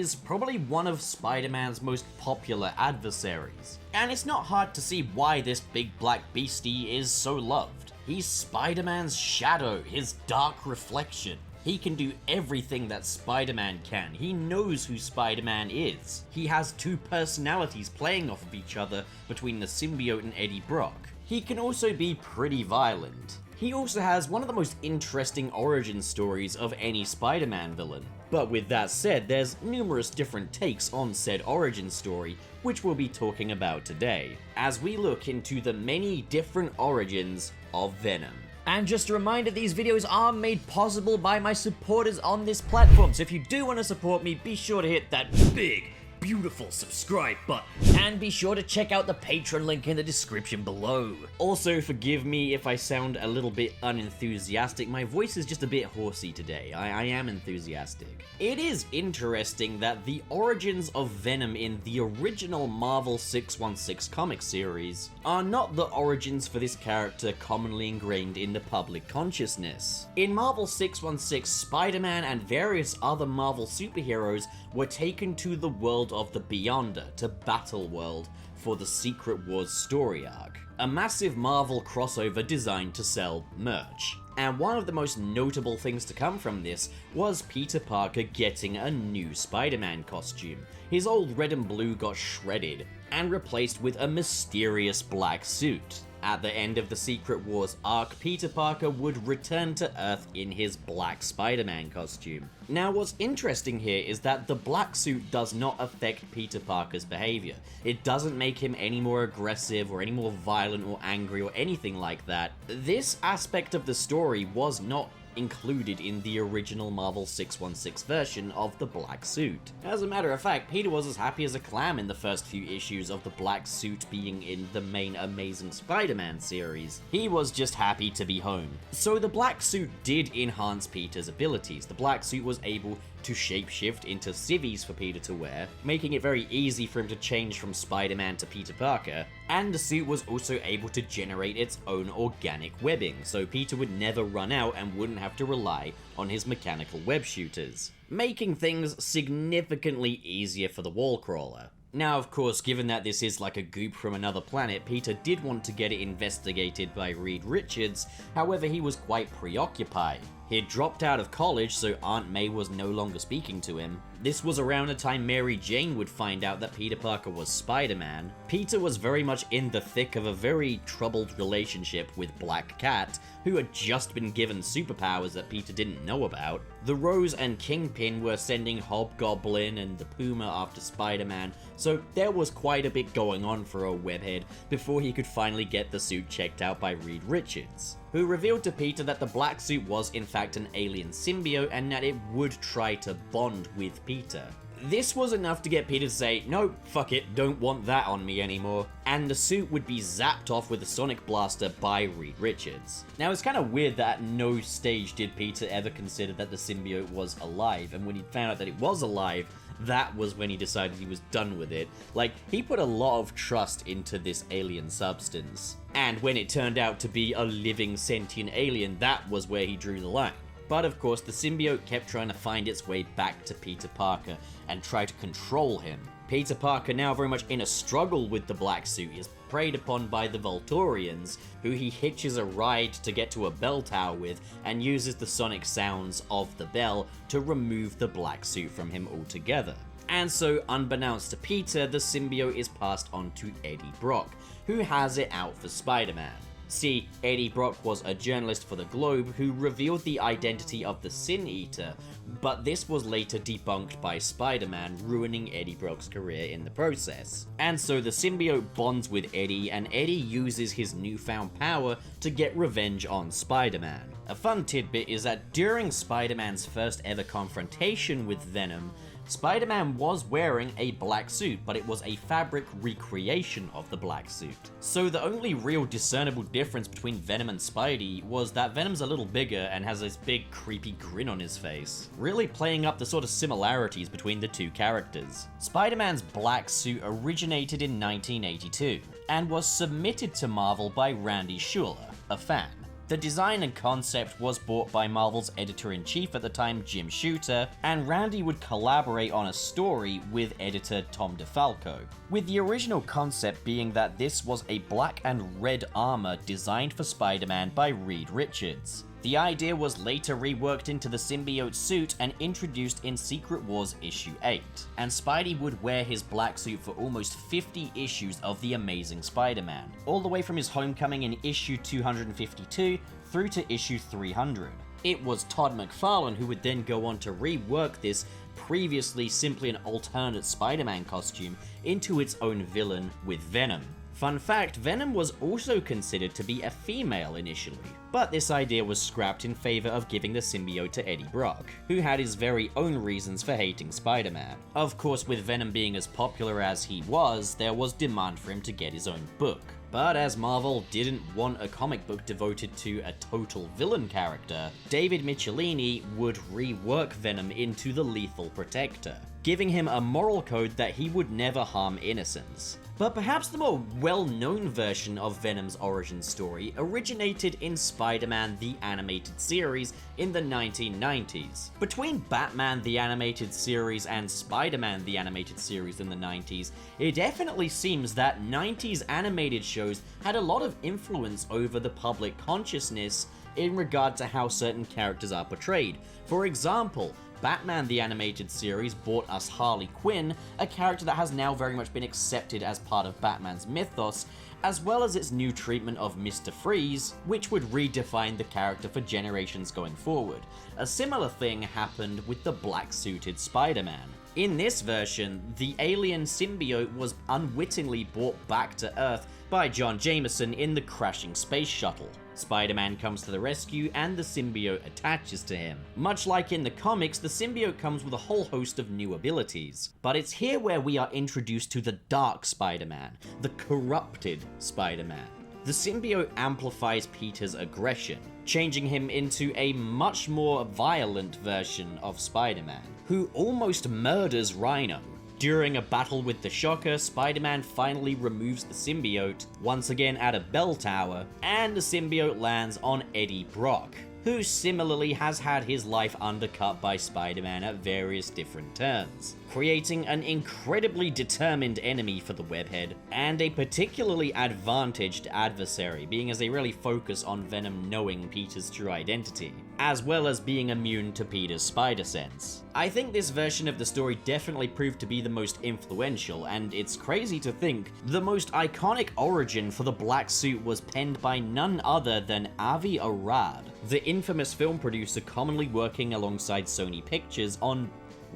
is probably one of Spider-Man's most popular adversaries. And it's not hard to see why this big black beastie is so loved. He's Spider-Man's shadow, his dark reflection. He can do everything that Spider-Man can. He knows who Spider-Man is. He has two personalities playing off of each other between the symbiote and Eddie Brock. He can also be pretty violent. He also has one of the most interesting origin stories of any Spider-Man villain. But with that said, there's numerous different takes on said origin story, which we'll be talking about today, as we look into the many different origins of Venom. And just a reminder, these videos are made possible by my supporters on this platform, so if you do want to support me, be sure to hit that big, beautiful subscribe button, and be sure to check out the Patreon link in the description below. Also, forgive me if I sound a little bit unenthusiastic, my voice is just a bit horsey today. I am enthusiastic. It is interesting that the origins of Venom in the original Marvel 616 comic series are not the origins for this character commonly ingrained in the public consciousness. In Marvel 616, Spider-Man and various other Marvel superheroes were taken to the world of the Beyonder, to Battleworld, for the Secret Wars story arc, a massive Marvel crossover designed to sell merch. And one of the most notable things to come from this was Peter Parker getting a new Spider-Man costume. His old red and blue got shredded and replaced with a mysterious black suit. At the end of the Secret Wars arc, Peter Parker would return to Earth in his black Spider-Man costume. Now, what's interesting here is that the black suit does not affect Peter Parker's behavior. It doesn't make him any more aggressive or any more violent or angry or anything like that. This aspect of the story was not included in the original Marvel 616 version of the black suit. As a matter of fact, Peter was as happy as a clam in the first few issues of the black suit being in the main Amazing Spider-Man series. He was just happy to be home. So the black suit did enhance Peter's abilities. The black suit was able to shapeshift into civvies for Peter to wear, making it very easy for him to change from Spider-Man to Peter Parker, and the suit was also able to generate its own organic webbing, so Peter would never run out and wouldn't have to rely on his mechanical web shooters, making things significantly easier for the wall crawler. Now, of course, given that this is like a goop from another planet, Peter did want to get it investigated by Reed Richards, however he was quite preoccupied. He had dropped out of college, so Aunt May was no longer speaking to him. This was around the time Mary Jane would find out that Peter Parker was Spider-Man. Peter was very much in the thick of a very troubled relationship with Black Cat, who had just been given superpowers that Peter didn't know about. The Rose and Kingpin were sending Hobgoblin and the Puma after Spider-Man, so there was quite a bit going on for old Webhead before he could finally get the suit checked out by Reed Richards, who revealed to Peter that the black suit was in fact an alien symbiote and that it would try to bond with Peter. This was enough to get Peter to say, no, fuck it, don't want that on me anymore, and the suit would be zapped off with a sonic blaster by Reed Richards. Now, it's kind of weird that at no stage did Peter ever consider that the symbiote was alive, and when he found out that it was alive, that was when he decided he was done with it. Like, he put a lot of trust into this alien substance, and when it turned out to be a living sentient alien, that was where he drew the line. But of course, the symbiote kept trying to find its way back to Peter Parker and try to control him. Peter Parker, now very much in a struggle with the black suit, is preyed upon by the Volturians, who he hitches a ride to get to a bell tower with and uses the sonic sounds of the bell to remove the black suit from him altogether. And so, unbeknownst to Peter, the symbiote is passed on to Eddie Brock, who has it out for Spider-Man. See, Eddie Brock was a journalist for the Globe who revealed the identity of the Sin Eater, but this was later debunked by Spider-Man, ruining Eddie Brock's career in the process. And so the symbiote bonds with Eddie, and Eddie uses his newfound power to get revenge on Spider-Man. A fun tidbit is that during Spider-Man's first ever confrontation with Venom, Spider-Man was wearing a black suit, but it was a fabric recreation of the black suit. So the only real discernible difference between Venom and Spidey was that Venom's a little bigger and has this big creepy grin on his face, really playing up the sort of similarities between the two characters. Spider-Man's black suit originated in 1982 and was submitted to Marvel by Randy Schueller, a fan. The design and concept was bought by Marvel's editor-in-chief at the time, Jim Shooter, and Randy would collaborate on a story with editor Tom DeFalco, with the original concept being that this was a black and red armor designed for Spider-Man by Reed Richards. The idea was later reworked into the symbiote suit and introduced in Secret Wars issue 8, and Spidey would wear his black suit for almost 50 issues of The Amazing Spider-Man, all the way from his homecoming in issue 252 through to issue 300. It was Todd McFarlane who would then go on to rework this previously simply an alternate Spider-Man costume into its own villain with Venom. Fun fact, Venom was also considered to be a female initially, but this idea was scrapped in favor of giving the symbiote to Eddie Brock, who had his very own reasons for hating Spider-Man. Of course, with Venom being as popular as he was, there was demand for him to get his own book. But as Marvel didn't want a comic book devoted to a total villain character, David Michelinie would rework Venom into the Lethal Protector, giving him a moral code that he would never harm innocents. But perhaps the more well-known version of Venom's origin story originated in Spider-Man the Animated Series in the 1990s. Between Batman the Animated Series and Spider-Man the Animated Series in the 90s, it definitely seems that 90s animated shows had a lot of influence over the public consciousness in regard to how certain characters are portrayed. For example, Batman the Animated Series brought us Harley Quinn, a character that has now very much been accepted as part of Batman's mythos, as well as its new treatment of Mr. Freeze, which would redefine the character for generations going forward. A similar thing happened with the black-suited Spider-Man. In this version, the alien symbiote was unwittingly brought back to Earth by John Jameson in the crashing space shuttle. Spider-Man comes to the rescue and the symbiote attaches to him. Much like in the comics, the symbiote comes with a whole host of new abilities. But it's here where we are introduced to the Dark Spider-Man, the corrupted Spider-Man. The symbiote amplifies Peter's aggression, changing him into a much more violent version of Spider-Man, who almost murders Rhino. During a battle with the Shocker, Spider-Man finally removes the symbiote, once again at a bell tower, and the symbiote lands on Eddie Brock, who similarly has had his life undercut by Spider-Man at various different turns, creating an incredibly determined enemy for the Webhead, and a particularly advantaged adversary, being as they really focus on Venom knowing Peter's true identity, as well as being immune to Peter's spider sense. I think this version of the story definitely proved to be the most influential, and it's crazy to think the most iconic origin for the black suit was penned by none other than Avi Arad, the infamous film producer commonly working alongside Sony Pictures on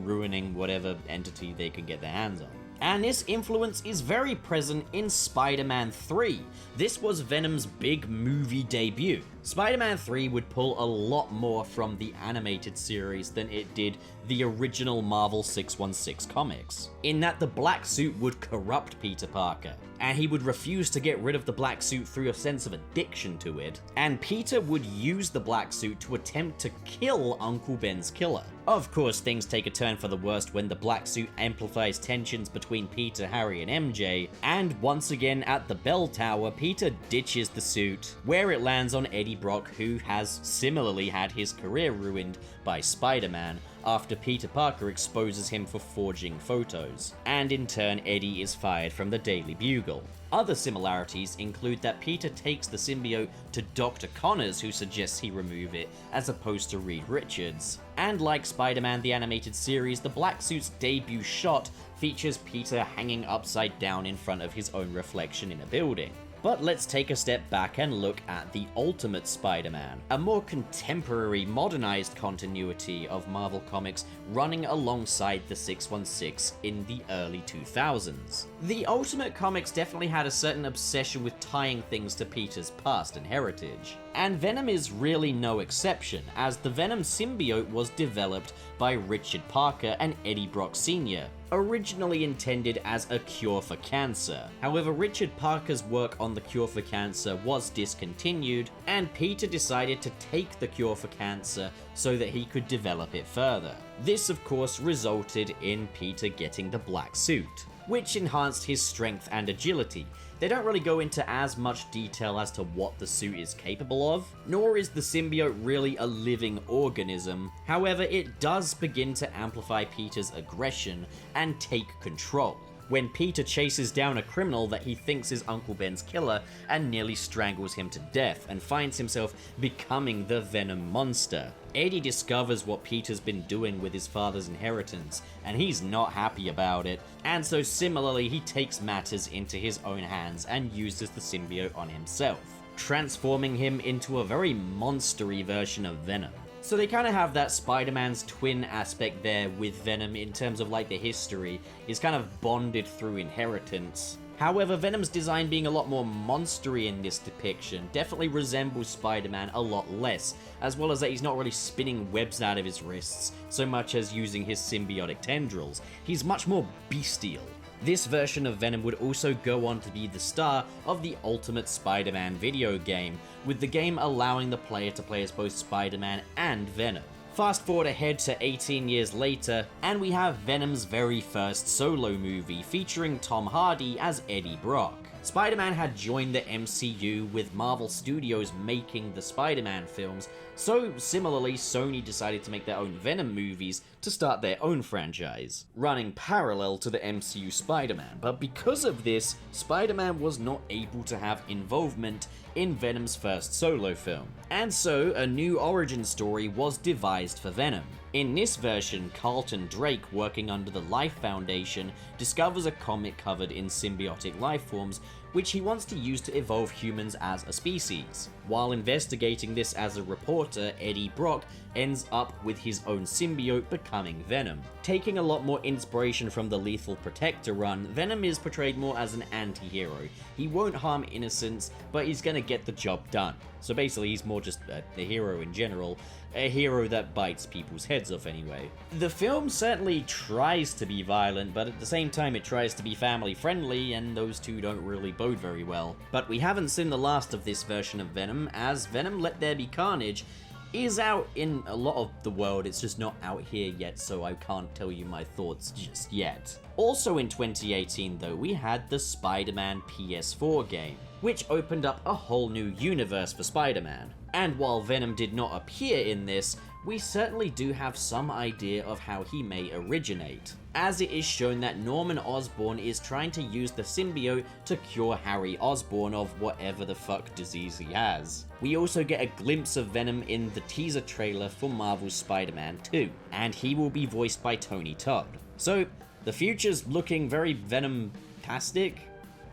ruining whatever entity they can get their hands on. And this influence is very present in Spider-Man 3. This was Venom's big movie debut. Spider-Man 3 would pull a lot more from the animated series than it did the original Marvel 616 comics, in that the black suit would corrupt Peter Parker, and he would refuse to get rid of the black suit through a sense of addiction to it, and Peter would use the black suit to attempt to kill Uncle Ben's killer. Of course, things take a turn for the worst when the black suit amplifies tensions between Peter, Harry, and MJ, and once again at the bell tower, Peter ditches the suit, where it lands on Eddie Brock, who has similarly had his career ruined by Spider-Man after Peter Parker exposes him for forging photos, and in turn Eddie is fired from the Daily Bugle. Other similarities include that Peter takes the symbiote to Dr. Connors, who suggests he remove it, as opposed to Reed Richards. And like Spider-Man the Animated Series, the black suit's debut shot features Peter hanging upside down in front of his own reflection in a building. But let's take a step back and look at the Ultimate Spider-Man, a more contemporary, modernized continuity of Marvel Comics running alongside the 616 in the early 2000s. The Ultimate Comics definitely had a certain obsession with tying things to Peter's past and heritage, and Venom is really no exception, as the Venom symbiote was developed by Richard Parker and Eddie Brock Sr., originally intended as a cure for cancer. However, Richard Parker's work on the cure for cancer was discontinued, and Peter decided to take the cure for cancer so that he could develop it further. This, of course, resulted in Peter getting the black suit. which enhanced his strength and agility. They don't really go into as much detail as to what the suit is capable of, nor is the symbiote really a living organism. However, it does begin to amplify Peter's aggression and take control. When Peter chases down a criminal that he thinks is Uncle Ben's killer and nearly strangles him to death and finds himself becoming the Venom monster. Eddie discovers what Peter's been doing with his father's inheritance, and he's not happy about it, and so similarly he takes matters into his own hands and uses the symbiote on himself, transforming him into a very monstery version of Venom. So they kind of have that Spider-Man's twin aspect there with Venom in terms of like the history is kind of bonded through inheritance. However, Venom's design being a lot more monstery in this depiction definitely resembles Spider-Man a lot less, as well as that he's not really spinning webs out of his wrists so much as using his symbiotic tendrils. He's much more bestial. This version of Venom would also go on to be the star of the Ultimate Spider-Man video game, with the game allowing the player to play as both Spider-Man and Venom. Fast forward ahead to 18 years later, and we have Venom's very first solo movie featuring Tom Hardy as Eddie Brock. Spider-Man had joined the MCU with Marvel Studios making the Spider-Man films, so similarly Sony decided to make their own Venom movies to start their own franchise, running parallel to the MCU Spider-Man. But because of this, Spider-Man was not able to have involvement in Venom's first solo film, and so a new origin story was devised for Venom. In this version, Carlton Drake, working under the Life Foundation, discovers a comet covered in symbiotic life forms, which he wants to use to evolve humans as a species. While investigating this as a reporter, Eddie Brock ends up with his own symbiote becoming Venom. Taking a lot more inspiration from the Lethal Protector run, Venom is portrayed more as an anti-hero. He won't harm innocents, but he's gonna get the job done. So basically he's more just a hero in general, a hero that bites people's heads off anyway. The film certainly tries to be violent, but at the same time it tries to be family friendly, and those two don't really bode very well. But we haven't seen the last of this version of Venom, as Venom Let There Be Carnage is out in a lot of the world. It's just not out here yet, so I can't tell you my thoughts just yet. Also in 2018 though, we had the Spider-Man PS4 game, which opened up a whole new universe for Spider-Man. And while Venom did not appear in this, we certainly do have some idea of how he may originate, as it is shown that Norman Osborn is trying to use the symbiote to cure Harry Osborn of whatever the fuck disease he has. We also get a glimpse of Venom in the teaser trailer for Marvel's Spider-Man 2, and he will be voiced by Tony Todd. So, the future's looking very Venom-tastic,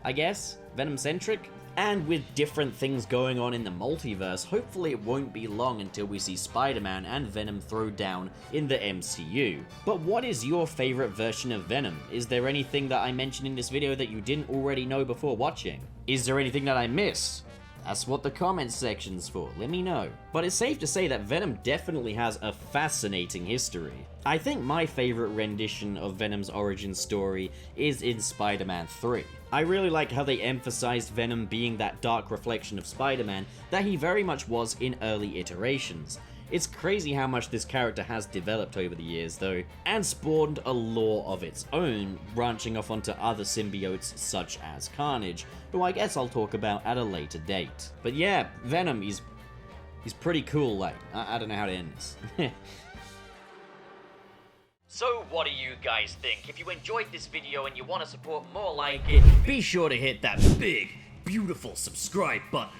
I guess? Venom-centric? And with different things going on in the multiverse, hopefully it won't be long until we see Spider-Man and Venom throw down in the MCU. But what is your favorite version of Venom? Is there anything that I mentioned in this video that you didn't already know before watching? Is there anything that I missed? That's what the comments section's for, let me know. But it's safe to say that Venom definitely has a fascinating history. I think my favorite rendition of Venom's origin story is in Spider-Man 3. I really like how they emphasized Venom being that dark reflection of Spider-Man that he very much was in early iterations. It's crazy how much this character has developed over the years though, and spawned a lore of its own, branching off onto other symbiotes such as Carnage, who I guess I'll talk about at a later date. But yeah, Venom, he's pretty cool, like, I don't know how to end this. So what do you guys think? If you enjoyed this video and you want to support more like it, be sure to hit that big, beautiful subscribe button.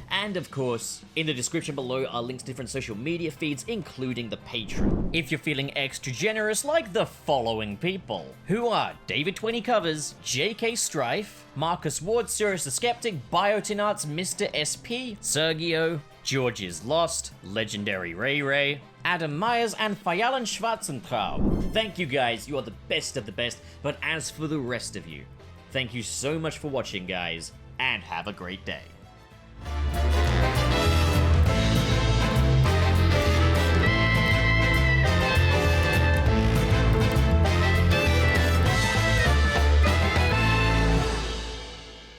And of course, in the description below are links to different social media feeds, including the Patreon. If you're feeling extra generous like the following people, who are David 20 Covers, JK Strife, Marcus Ward, Sirius the Skeptic, Biotin Arts, Mr. SP, Sergio, George is Lost, Legendary Ray Ray, Adam Myers, and Fayalan Schwarzentraub. Thank you guys, you are the best of the best, but as for the rest of you, thank you so much for watching guys, and have a great day.